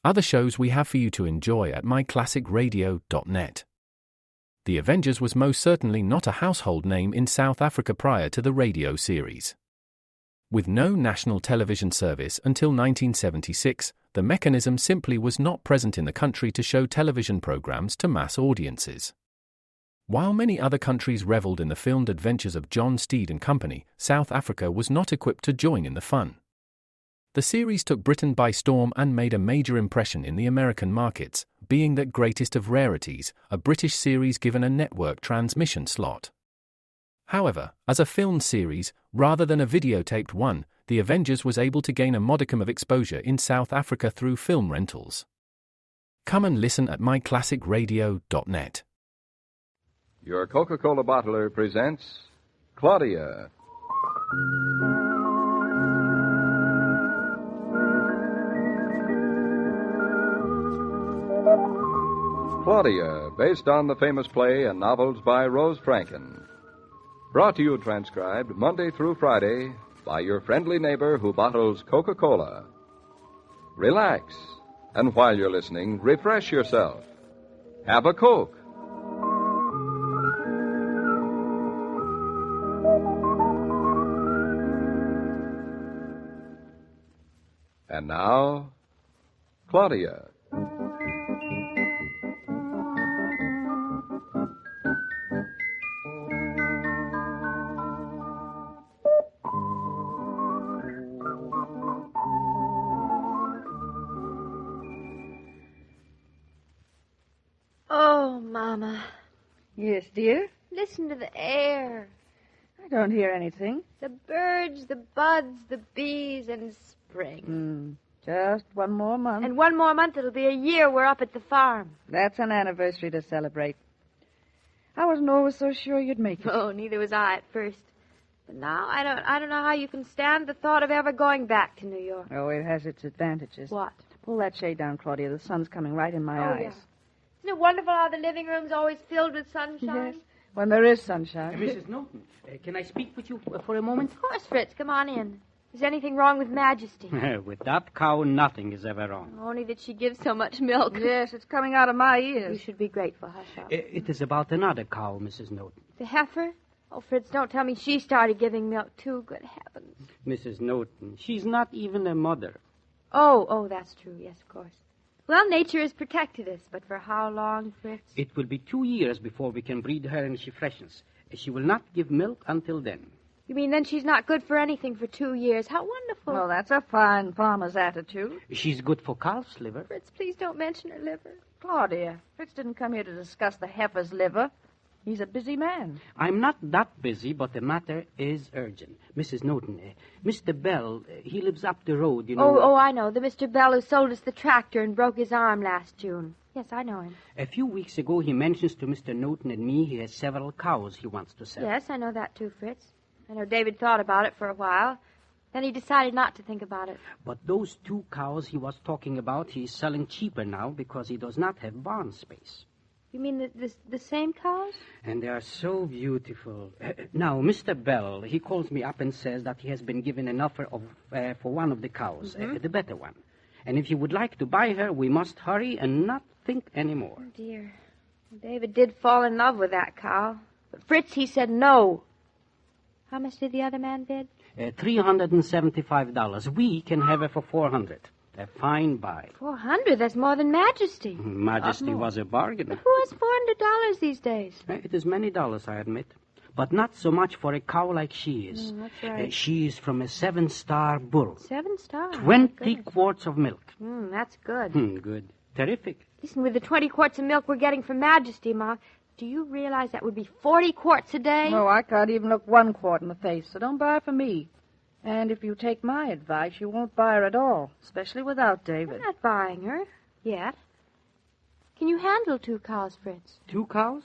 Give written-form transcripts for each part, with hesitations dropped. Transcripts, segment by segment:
other shows we have for you to enjoy at myclassicradio.net. The Avengers was most certainly not a household name in South Africa prior to the radio series. With no national television service until 1976, the mechanism simply was not present in the country to show television programs to mass audiences. While many other countries reveled in the filmed adventures of John Steed and company, South Africa was not equipped to join in the fun. The series took Britain by storm and made a major impression in the American markets, being that greatest of rarities, a British series given a network transmission slot. However, as a filmed series, rather than a videotaped one, The Avengers was able to gain a modicum of exposure in South Africa through film rentals. Come and listen at myclassicradio.net. Your Coca-Cola bottler presents Claudia. Claudia, based on the famous play and novels by Rose Franken. Brought to you transcribed Monday through Friday by your friendly neighbor who bottles Coca-Cola. Relax, and while you're listening, refresh yourself. Have a Coke. And now, Claudia. Oh, Mama. Yes, dear? Listen to the air. I don't hear anything. The birds, the buds, the bees, and spring. Just one more month. And one more month, it'll be a year we're up at the farm. That's an anniversary to celebrate. I wasn't always so sure you'd make it. Oh, neither was I at first. But now I don't know how you can stand the thought of ever going back to New York. Oh, it has its advantages. What? Pull that shade down, Claudia. The sun's coming right in my eyes. Yeah. Isn't it wonderful how the living room's always filled with sunshine? Yes, when there is sunshine. Mrs. Norton, can I speak with you for a moment? Of course, Fritz. Come on in. Is anything wrong with Majesty? With that cow, nothing is ever wrong. Only that she gives so much milk. Yes, it's coming out of my You ears. should be grateful, hush up. It is about another cow, Mrs. Norton. The heifer? Oh, Fritz, don't tell me she started giving milk, too. Good heavens. Mrs. Norton, she's not even a mother. Oh, that's true. Yes, of course. Well, nature has protected us, but for how long, Fritz? It will be 2 years before we can breed her and she freshens. She will not give milk until then. You mean then she's not good for anything for 2 years? How wonderful. Well, that's a fine farmer's attitude. She's good for calf's liver. Fritz, please don't mention her liver. Claudia, Fritz didn't come here to discuss the heifer's liver. He's a busy man. I'm not that busy, but the matter is urgent. Mrs. Norton, Mr. Bell, he lives up the road, you know. Oh, I know. The Mr. Bell who sold us the tractor and broke his arm last June. Yes, I know him. A few weeks ago, he mentions to Mr. Norton and me he has several cows he wants to sell. Yes, I know that too, Fritz. I know David thought about it for a while. Then he decided not to think about it. But those 2 cows he was talking about, he's selling cheaper now because he does not have barn space. You mean the same cows? And they are so beautiful. Now, Mr. Bell, he calls me up and says that he has been given an offer for one of the cows, the better one. And if you would like to buy her, we must hurry and not think anymore. Oh, dear. David did fall in love with that cow. But Fritz, he said no. How much did the other man bid? $375. We can have her for $400. A fine buy. 400? That's more than Majesty. Majesty was a bargain. But who has $400 these days? It is many dollars, I admit. But not so much for a cow like she is. That's right. She is from a 7-star bull. 7 stars? 20 quarts of milk. That's good. Good. Terrific. Listen, with the 20 quarts of milk we're getting from Majesty, Ma, do you realize that would be 40 quarts a day? No, I can't even look 1 quart in the face, so don't buy her for me. And if you take my advice, you won't buy her at all, especially without David. I'm not buying her yet. Can you handle 2 cows, Fritz? 2 cows?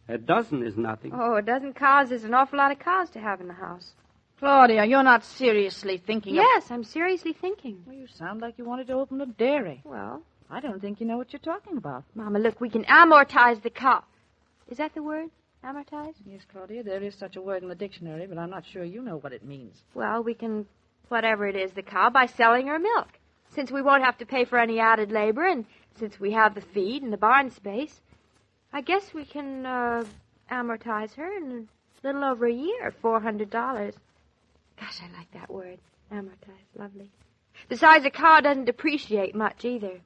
A dozen is nothing. Oh, a dozen cows is an awful lot of cows to have in the house. Claudia, you're not seriously thinking Yes, I'm seriously thinking. Well, you sound like you wanted to open a dairy. Well, I don't think you know what you're talking about. Mama, look, we can amortize the cow. Is that the word? Amortize? Yes, Claudia, there is such a word in the dictionary, but I'm not sure you know what it means. Well, we can, whatever it is, the cow, by selling her milk. Since we won't have to pay for any added labor, and since we have the feed and the barn space, I guess we can amortize her in a little over a year, $400. Gosh, I like that word, amortize. Lovely. Besides, a cow doesn't depreciate much either.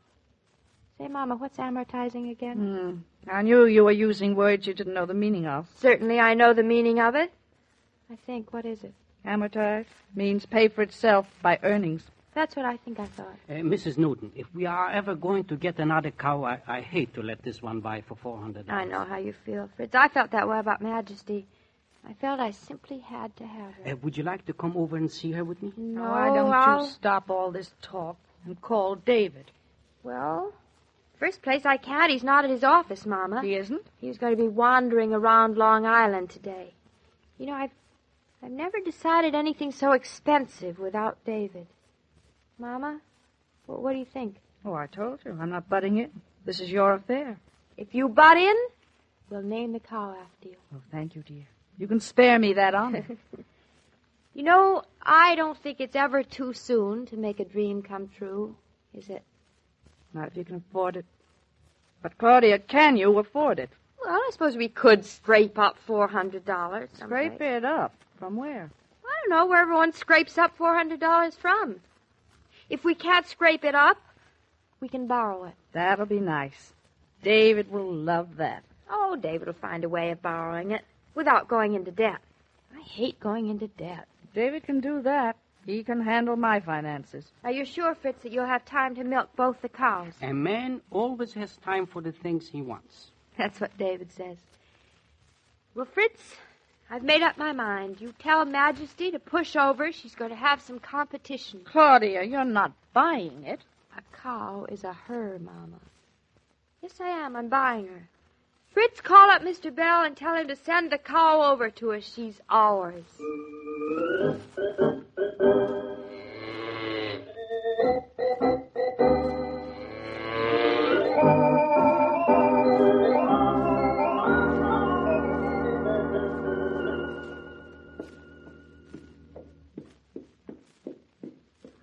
Say, Mama, what's amortizing again? I knew you were using words you didn't know the meaning of. Certainly I know the meaning of it. I think, what is it? Amortize means pay for itself by earnings. That's what I think I thought. Mrs. Newton, if we are ever going to get another cow, I hate to let this one buy for $400. I know how you feel, Fritz. I felt that way about Majesty. I felt I simply had to have her. Would you like to come over and see her with me? No, Why don't you stop all this talk and call David? Well, first place I can't. He's not at his office, Mama. He isn't? He was going to be wandering around Long Island today. You know, I've never decided anything so expensive without David. Mama, what do you think? Oh, I told you. I'm not butting in. This is your affair. If you butt in, we'll name the cow after you. Oh, thank you, dear. You can spare me that honor. You know, I don't think it's ever too soon to make a dream come true, is it? Not if you can afford it. But, Claudia, can you afford it? Well, I suppose we could scrape up $400. Scrape it up. From where? I don't know, where everyone scrapes up $400 from. If we can't scrape it up, we can borrow it. That'll be nice. David will love that. Oh, David will find a way of borrowing it without going into debt. I hate going into debt. David can do that. He can handle my finances. Are you sure, Fritz, that you'll have time to milk both the cows? A man always has time for the things he wants. That's what David says. Well, Fritz, I've made up my mind. You tell Majesty to push over. She's going to have some competition. Claudia, you're not buying it. A cow is a her, Mama. Yes, I am. I'm buying her. Fritz, call up Mr. Bell and tell him to send the cow over to us. She's ours.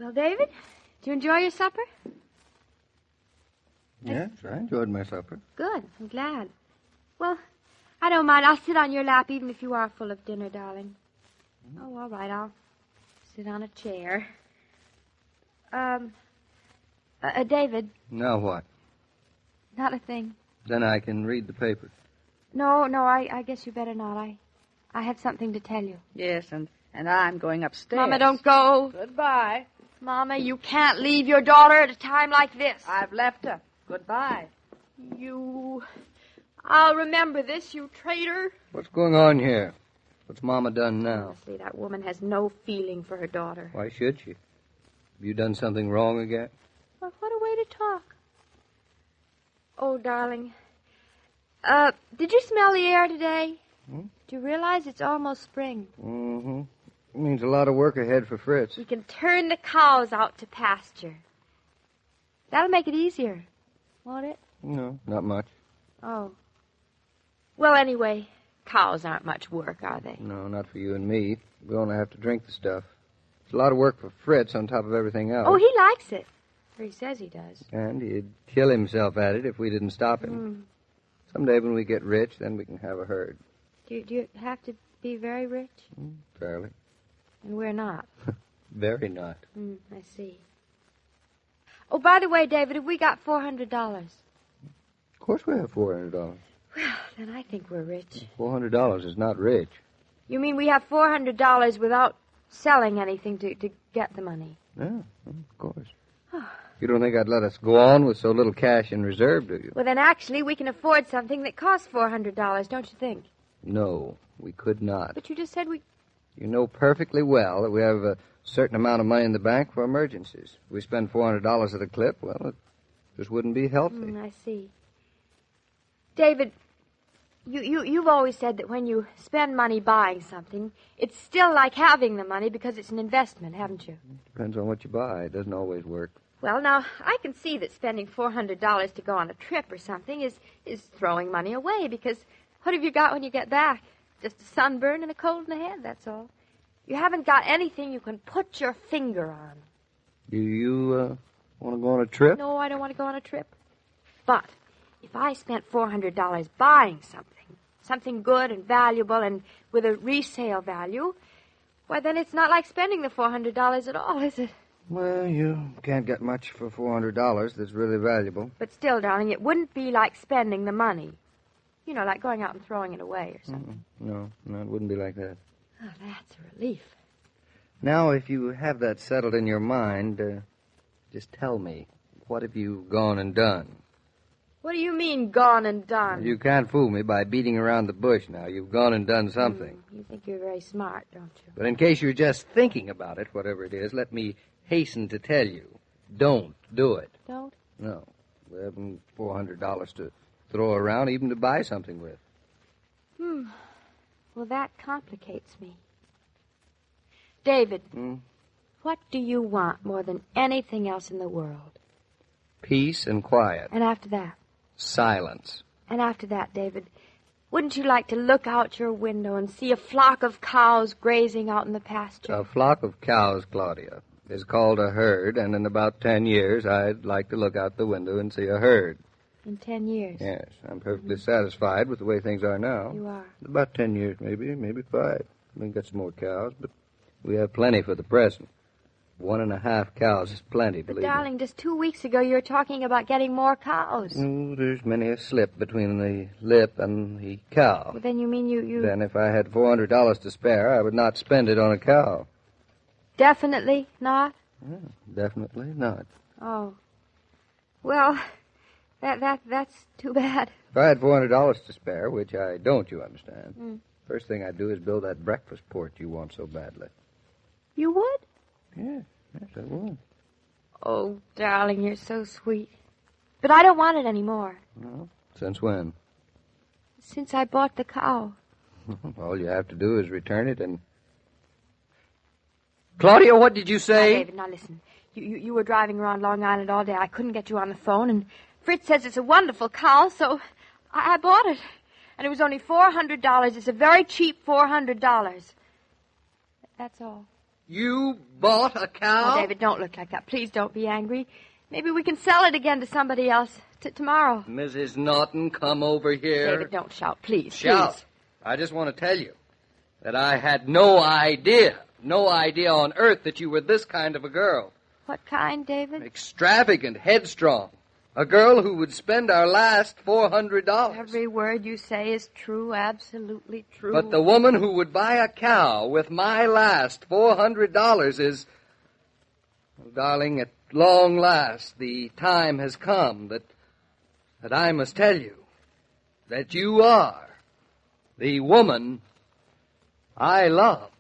Well, David, did you enjoy your supper? Yes, I enjoyed my supper. Good. I'm glad. Well, I don't mind. I'll sit on your lap even if you are full of dinner, darling. Oh, all right. I'll sit on a chair. David. Now what? Not a thing. Then I can read the paper. No, I guess you better not. I have something to tell you. Yes, and I'm going upstairs. Mama, don't go. Goodbye. Mama, you can't leave your daughter at a time like this. I've left her. Goodbye. I'll remember this, you traitor. What's going on here? What's Mama done now? See, that woman has no feeling for her daughter. Why should she? Have you done something wrong again? Well, what a way to talk. Oh, darling. Did you smell the air today? Do you realize it's almost spring? Mm-hmm. It means a lot of work ahead for Fritz. We can turn the cows out to pasture. That'll make it easier, won't it? No, not much. Oh. Well, anyway, cows aren't much work, are they? No, not for you and me. We only have to drink the stuff. It's a lot of work for Fritz on top of everything else. Oh, he likes it. Or he says he does. And he'd kill himself at it if we didn't stop him. Someday when we get rich, then we can have a herd. Do you have to be very rich? Fairly. And we're not. Very not. I see. Oh, by the way, David, have we got $400? Of course we have $400. Well, then I think we're rich. $400 is not rich. You mean we have $400 without selling anything to get the money? Yeah, of course. You don't think I'd let us go on with so little cash in reserve, do you? Well, then actually we can afford something that costs $400, don't you think? No, we could not. But you just said we... You know perfectly well that we have a certain amount of money in the bank for emergencies. If we spend $400 at a clip, well, it just wouldn't be healthy. I see. David, you've always said that when you spend money buying something, it's still like having the money because it's an investment, haven't you? Depends on what you buy. It doesn't always work. Well, now, I can see that spending $400 to go on a trip or something is throwing money away, because what have you got when you get back? Just a sunburn and a cold in the head, that's all. You haven't got anything you can put your finger on. Do you Want to go on a trip? No, I don't want to go on a trip. But if I spent $400 buying something good and valuable and with a resale value, why, then it's not like spending the $400 at all, is it? Well, you can't get much for $400 that's really valuable. But still, darling, it wouldn't be like spending the money. You know, like going out and throwing it away or something. No, it wouldn't be like that. Oh, that's a relief. Now, if you have that settled in your mind, just tell me, what have you gone and done? What do you mean, gone and done? You can't fool me by beating around the bush now. You've gone and done something. You think you're very smart, don't you? But in case you're just thinking about it, whatever it is, let me hasten to tell you. Don't do it. Don't? No. We haven't $400 to throw around, even to buy something with. Well, that complicates me. David, what do you want more than anything else in the world? Peace and quiet. And after that? Silence. And after that, David, wouldn't you like to look out your window and see a flock of cows grazing out in the pasture? A flock of cows, Claudia, is called a herd, and in about 10 years, I'd like to look out the window and see a herd. In 10 years? Yes, I'm perfectly satisfied with the way things are now. You are? About 10 years, maybe 5. We can get some more cows, but we have plenty for the present. 1.5 cows is plenty, believe me. Darling, just 2 weeks ago you were talking about getting more cows. Oh, there's many a slip between the lip and the cow. Well, then you mean you... Then if I had $400 to spare, I would not spend it on a cow. Definitely not? Definitely not. Oh. Well, that's too bad. If I had $400 to spare, which I don't, you understand, first thing I'd do is build that breakfast porch you want so badly. You would? Yes, I would. Oh, darling, you're so sweet. But I don't want it anymore. No? Since when? Since I bought the cow. All you have to do is return it and... Claudia, what did you say? Now, David, now listen. You were driving around Long Island all day. I couldn't get you on the phone, and Fritz says it's a wonderful cow, so I bought it. And it was only $400. It's a very cheap $400. That's all. You bought a cow? Oh, David, don't look like that. Please don't be angry. Maybe we can sell it again to somebody else tomorrow. Mrs. Norton, come over here. David, don't shout, please. Shout. Please. I just want to tell you that I had no idea on earth that you were this kind of a girl. What kind, David? Extravagant, headstrong. A girl who would spend our last $400. Every word you say is true, absolutely true. But the woman who would buy a cow with my last $400 is... Well, darling, at long last, the time has come that I must tell you that you are the woman I love.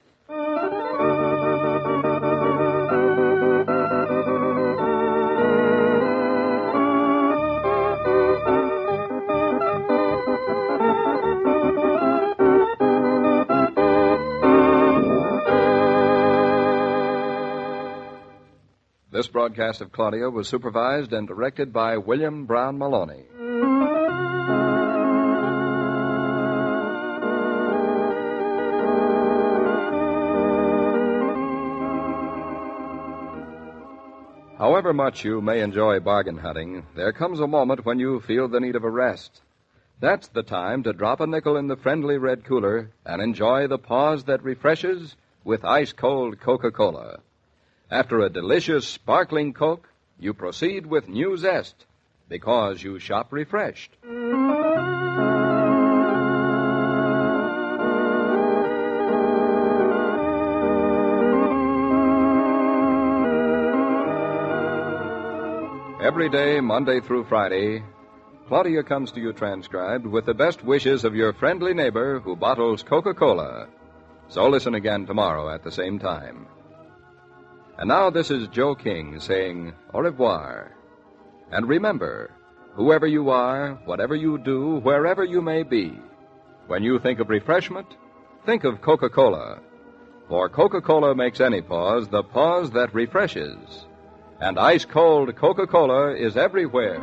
This broadcast of Claudia was supervised and directed by William Brown Maloney. However much you may enjoy bargain hunting, there comes a moment when you feel the need of a rest. That's the time to drop a nickel in the friendly red cooler and enjoy the pause that refreshes with ice-cold Coca-Cola. After a delicious, sparkling Coke, you proceed with new zest, because you shop refreshed. Every day, Monday through Friday, Claudia comes to you transcribed with the best wishes of your friendly neighbor who bottles Coca-Cola. So listen again tomorrow at the same time. And now this is Joe King saying au revoir. And remember, whoever you are, whatever you do, wherever you may be, when you think of refreshment, think of Coca-Cola. For Coca-Cola makes any pause the pause that refreshes. And ice-cold Coca-Cola is everywhere.